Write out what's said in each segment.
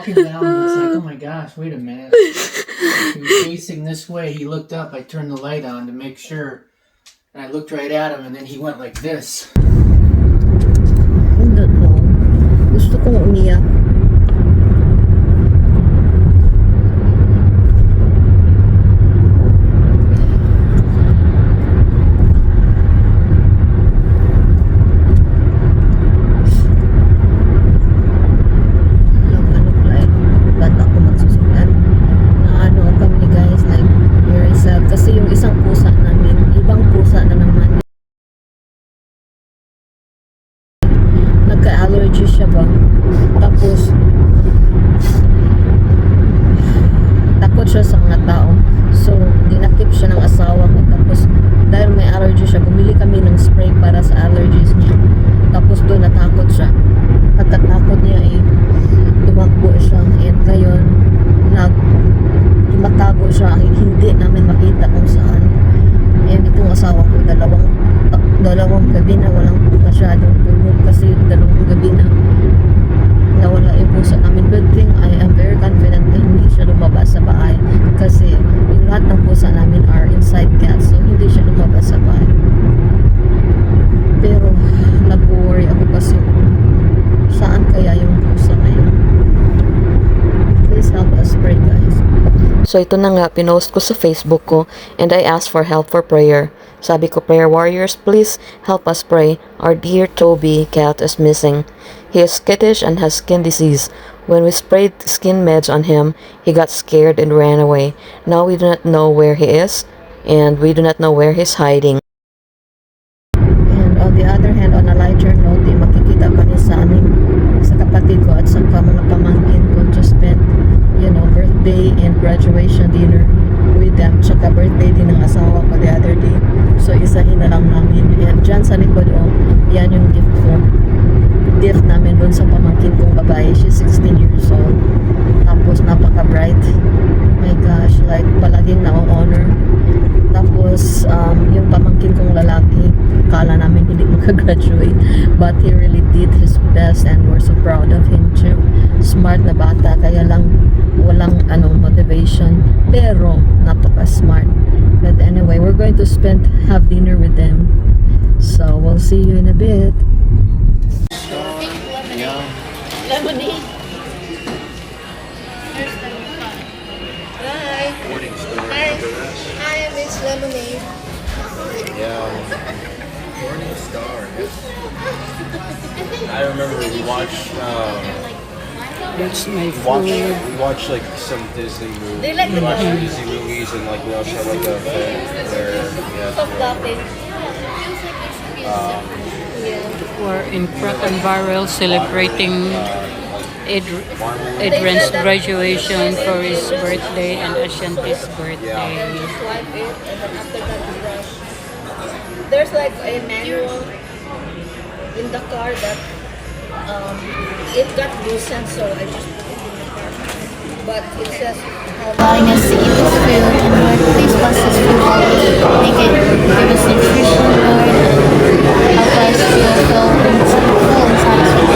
walking down, and it's like, oh my gosh, wait a minute. He was facing this way. He looked up. I turned the light on to make sure. And I looked right at him, and then he went like this. I don't know. Gusto kong umiyak. Nagka-allergy siya ba? Tapos takot siya sa mga tao. So, dinakip siya ng asawa ko. Tapos, dahil may allergy siya, bumili kami ng spray para sa allergies niya. Tapos doon natakot siya. Pagkatakot niya tumakbo siya. And ngayon, tumatago siya. Hindi namin makita kung saan. And itong asawa ko, dalawang gabi na walang masyadong tulog kasi dalawang gabi na nawala yung pusa namin. Good thing, I am very confident na hindi siya lumabas sa bahay kasi yung lahat ng pusa namin are inside cats, so hindi siya lumabas sa bahay. Pero nag-worry ako kasi saan kaya yung pusa na yun. Please help us pray, guys. So ito na nga, pinost ko sa Facebook ko and I asked for help for prayer. Sabi ko, prayer warriors, please help us pray. Our dear Toby cat is missing. He is skittish and has skin disease. When we sprayed skin meds on him, he got scared and ran away. Now we do not know where he is and we do not know where he's hiding. And on the other hand, on a lighter note, makikita ka niya sa amin, sa kapatid ko at sa mga pamangkin ko to spend, birthday and graduation dinner with them. Tsaka birthday din ng asawa ko the other day. So, isahin na lang namin. Yan, dyan sa likod, yan yung gift ko. Gift namin dun sa pamangkin kong babae. She's 16 years old. Tapos, napaka-bright. My gosh, like, palaging na-honor. Tapos, yung pamangkin kong lalaki, kala namin hindi makagraduate. But he really did his best and we're so proud of him too. Smart na bata, kaya lang walang motivation. Pero, napaka-smart. But anyway, we're going to have dinner with them. So, we'll see you in a bit. Yeah. Lemonade. Hi. Morning star. Hi. Hi, Miss Lemonade. Yeah. Morning star. I remember we watched That's my we watched like some Disney movies. They like We the watched movie. Disney movies and like we also had like a event where we had Stop laughing. We're in Prakan Barrel celebrating Adrian's graduation for his birthday and Ashanti's birthday. Swipe it, and then after that you brush. There's like a manual in the car that it got loosened, so I just put it in the car. But it says allowing us to eat this food, and Lord, please bless this food, Lord. Make it, give us nutrition, Lord, and help us to feel full and satisfied.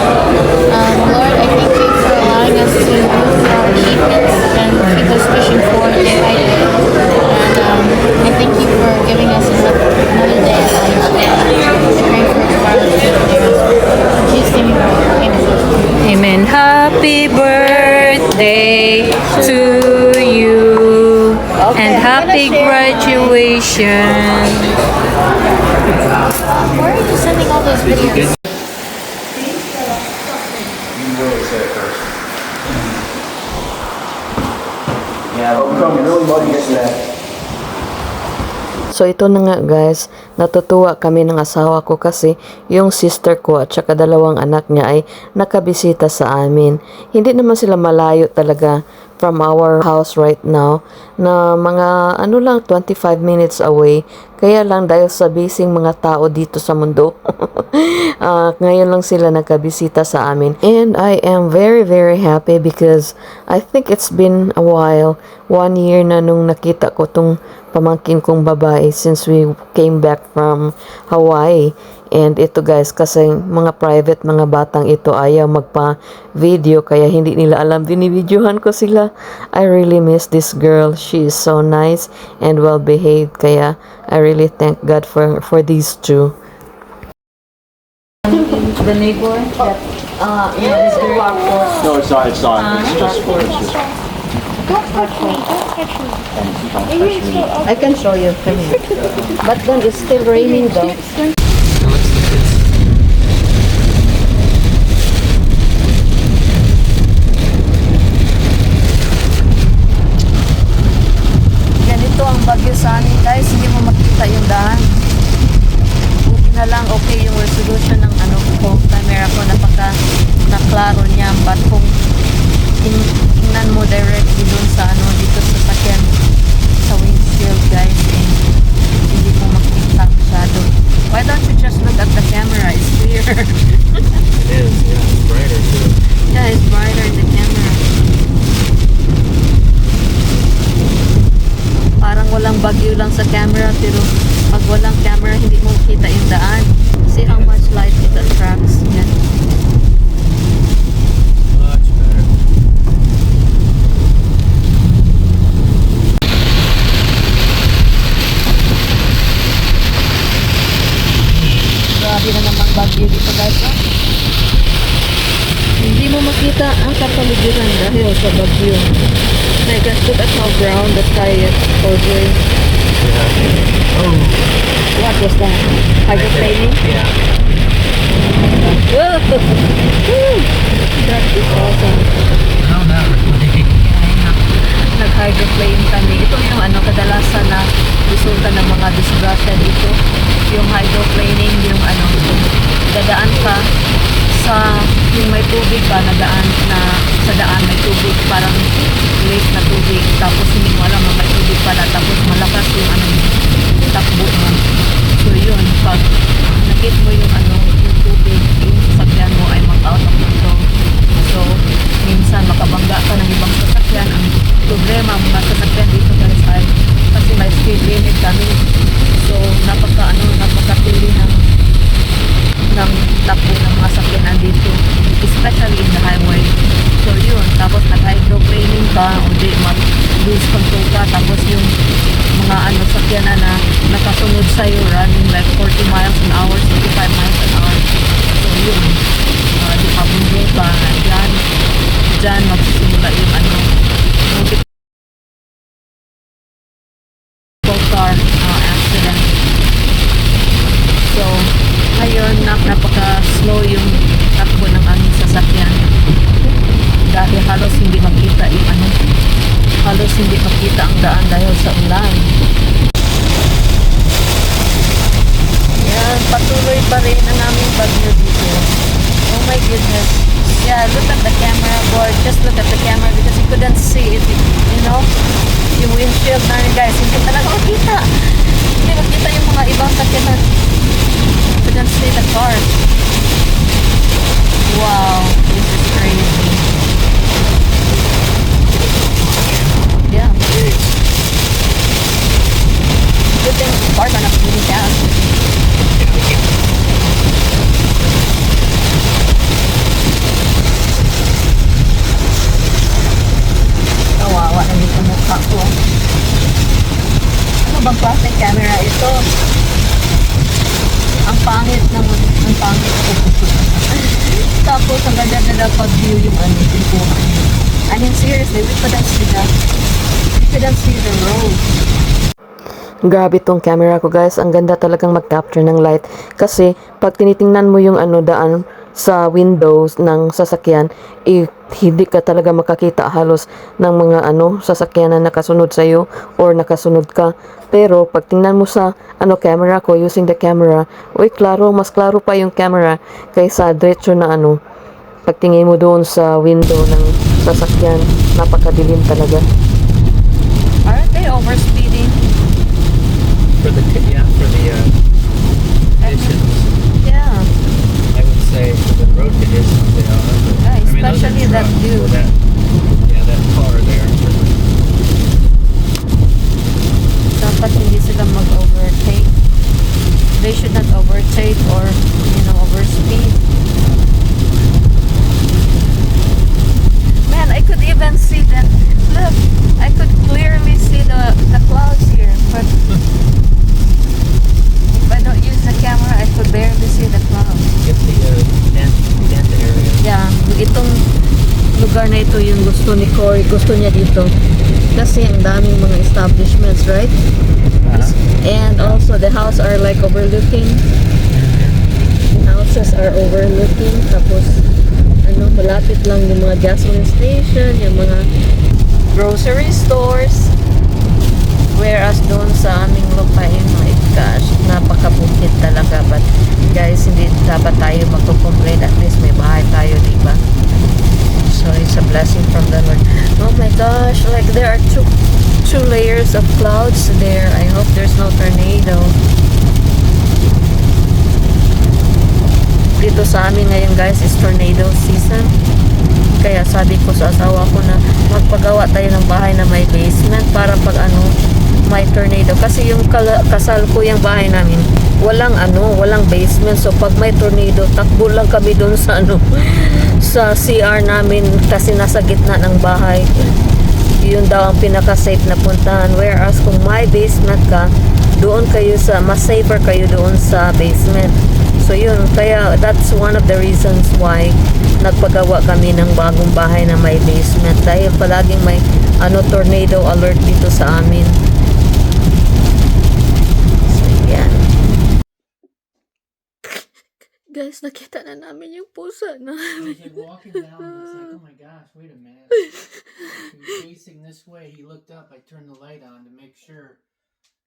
Lord, I thank you for allowing us to move through our achievements and keep us pushing forward day by day. And I thank you for giving us another day of life. And praying for tomorrow's good news. In Jesus' name we pray. Amen. Amen. Happy birthday to you and happy graduation. Why are you sending all those videos? you really say it first. Yeah, but we're really muddy getting that. So ito na nga guys, natutuwa kami ng asawa ko kasi yung sister ko at saka dalawang anak niya ay nakabisita sa amin. Hindi naman sila malayo talaga from our house right now na mga 25 minutes away. Kaya lang dahil sa busy mga tao dito sa mundo, ngayon lang sila nagkabisita sa amin. And I am very very happy because I think it's been a while, 1 year na nung nakita ko tong pamangkin kong babae since we came back from Hawaii. And ito guys, kasi mga private, mga batang ito ayaw magpa-video, kaya hindi nila alam, dinibidyohan ko sila. I really miss this girl. She is so nice and well behaved, kaya I really thank God for these two. The neighbor that is very No, it's not. It's not. It's just. Don't touch me. Don't touch me. Maybe it's so I can show you. Come here. But then it's still raining though. Ganito ang bagyo sa amin guys, hindi mo makita yung daan. Buti na lang okay yung resolution ng ano ko, camera ko, naklaro niya. But kung tingnan mo directly dun sa ano, dito sa sakyan, sa windshield guys, eh, hindi mo makita masyado. Why don't you just look at the camera? It's clear. It is. Yeah, it's brighter too. Yeah, it's brighter in the camera. Parang walang bagyo lang sa camera, pero pag walang camera, hindi mo kita yung daan. See how much light it attracts. Yan. Much better. Grabe na naman bagyo dito guys. Oh. Hindi mo makita ang kapaligiran dahil sa bagyo. My gosh, look at how brown the sky is for gray. Oh, What was that? Hydroplaning? yeah. Whoa! Woo! That is awesome. No, not really. Nag-hydroplane kami. Ito yung ano, kadalasan na resulta ng mga disgrasya dito. Yung hydroplaning, yung ano, dadaan ka sa, yung may tubig ba, nadaan na sa daan may tubig, parang lake na tubig, tapos hindi mo alam na may tubig pala, tapos malakas yung ano, yung takbo mo. So yun, pag nakit mo yung ano, yung tubig, yung sasakyan mo ay mag-out of control. So, minsan makabangga ka ng ibang sasakyan. Ang problema, mga sasakyan dito guys ay kasi may speed limit kami. So, napakatuli ng takbo ng mga sakyanan dito, especially in the highway. So, yun. Tapos, nag-hydroplaning ka, o di, mag-lose control ka. Tapos, yung mga sakyanan na nakasunod sa'yo, running like 40 miles an hour, 25 miles an hour. So, yun. Di mabundol ka, dyan magsisimula yung ano, multiple car accident. So, ngayon, napaka-slow yung takbo ng aming sasakyan. Dahil halos hindi makita yung ano, halos hindi makita ang daan dahil sa ulan. Yan, patuloy pa rin ang aming bagyo dito. Oh my goodness. Yeah, look at the camera board. Just look at the camera because you couldn't see it. You know, yung windshield na rin guys, hindi talaga makita. Hindi makita yung mga ibang sakyanan. You couldn't see the cars. Wow, this is crazy. Yeah. Good thing cars are not moving fast. Kawawa na dito mukha ko. Ano bang plastic camera ito? Ang pangit naman. Ang pangit ko. Tapos ang ganda-ganda pag-view yung ano, tingkuhan. I mean seriously, we couldn't see the road. Grabe tong camera ko guys, ang ganda talagang mag-capture ng light kasi pag tinitingnan mo yung ano daan sa windows ng sasakyan, hindi ka talaga makakita halos ng mga ano sasakyan na nakasunod sa iyo or nakasunod ka. Pero pag tingnan mo sa ano camera ko, using the camera, klaro, mas klaro pa yung camera kaysa diretso na ano. Pagtingin mo doon sa window ng sasakyan, napakadilim talaga. Aren't they overspeeding? For the conditions, Yeah. I would say for the road conditions they are. But, Yeah, I mean, those are especially that trucks, dude. so that car there. Dapat hindi sila mag-overtake. They should not overtake or ito yung gusto ni Cory. Gusto niya dito. Kasi ang daming mga establishments, right? And also the house are like overlooking. Houses are overlooking. Tapos, malapit lang yung mga gasoline station, yung mga grocery stores. Whereas doon sa aming lupain, my gosh, napakabukid talaga. But guys, hindi dapat tayo magko-complain. At least may bahay tayo, diba? So it's a blessing from the Lord. Oh my gosh, like there are two layers of clouds there. I hope there's no tornado. Dito sa amin ngayon guys is tornado season. Kaya sabi ko sa asawa ko na magpagawa tayo ng bahay na may basement para pag may tornado. Kasi yung kasal ko yung bahay namin, walang basement. So pag may tornado, takbo lang kami doon sa sa CR namin kasi nasa gitna ng bahay. Yun daw ang pinaka-safe na puntahan. Whereas kung may basement ka, doon kayo mas safer kayo doon sa basement. So yun, kaya that's one of the reasons why nagpagawa kami ng bagong bahay na may basement. Dahil palaging may tornado alert dito sa amin. So yan. Guys, nakita na namin yung pusa na. I was like walking down, it's like, oh my gosh, wait a minute. He was facing this way. He looked up. I turned the light on to make sure.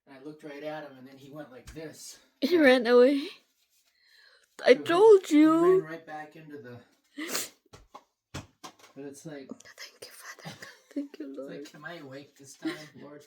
And I looked right at him, and then he went like this. He ran away. I told He you. ran right back into the. But it's like, Thank you, Father. Thank you, it's Lord. like, am I awake this time, Lord?